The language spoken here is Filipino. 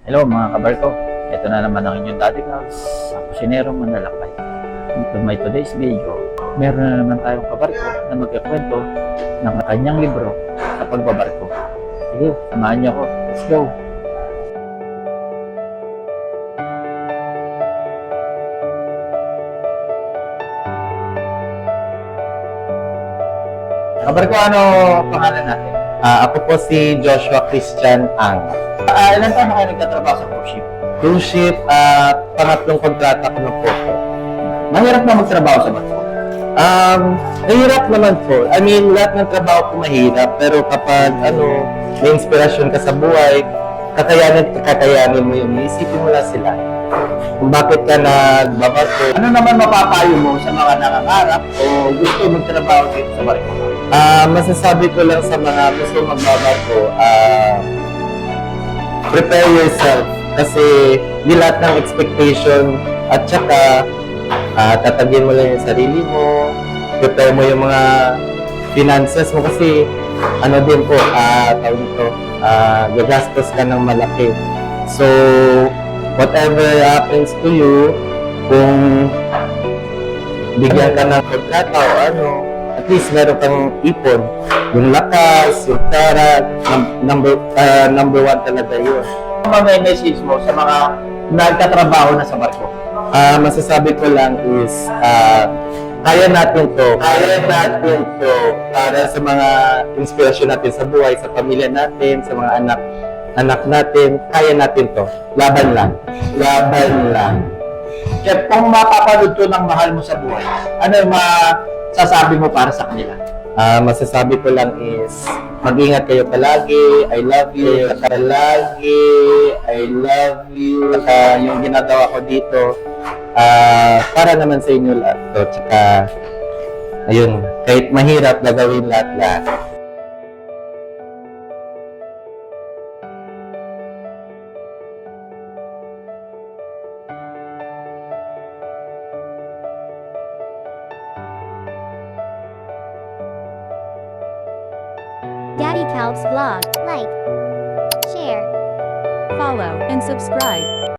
Hello mga kabarko, ito na naman ang inyong Daddy Cubs, ang kusinero manlalakbay. To my today's video, meron na naman tayong kabarko na magkakwento ng kanyang libro sa pagbabarko. Sige, samahan niyo ako. Let's go! Kabarko, ano pangalan natin? Ako po si Joshua Christian Ang. Ilan taon na kayo nagtatrabaho sa cruise ship? Cruise ship, pangatlong kontrata ko na po. Mahirap na magtrabaho sa barko. Mahirap naman po. I mean, lahat ng trabaho po mahirap. Pero kapag, may inspirasyon ka sa buhay, kakayanin mo yung iisipin mo lang sila. Kung bakit ka nagbabarko. Ano naman mapapayo mo sa mga nangangarap o gusto magtrabaho dito sa barko? Masasabi ko lang sa mga gusto magbabarko, prepare yourself. Kasi di lahat ng expectation at saka tatagyan mo lang yung sarili mo, prepare mo yung mga finances mo kasi din po, tawag ito, gagastos ka ng malaki. So, whatever happens to you, kung bigyan ka ng kontrata o at least meron kang ipon, yung lakas, yung pera, number one talaga yun. Ano may message mo sa mga nagtatrabaho na sa barko? Masasabi ko lang is, kaya natin to para sa mga inspirasyon natin sa buhay, sa pamilya natin, sa mga anak natin, kaya natin to. Laban lang. Kaya kung mapapanood to ng mahal mo sa buhay, ano yung masasabi mo para sa kanila? Masasabi ko lang is, mag-ingat kayo palagi. I love you. Palagi. I love you. Saka yung ginagawa ko dito, para naman sa inyo lahat to. Tsaka, ayun, kahit mahirap, gagawin lahat. Daddy Calb's vlog. Like, share, follow, and subscribe.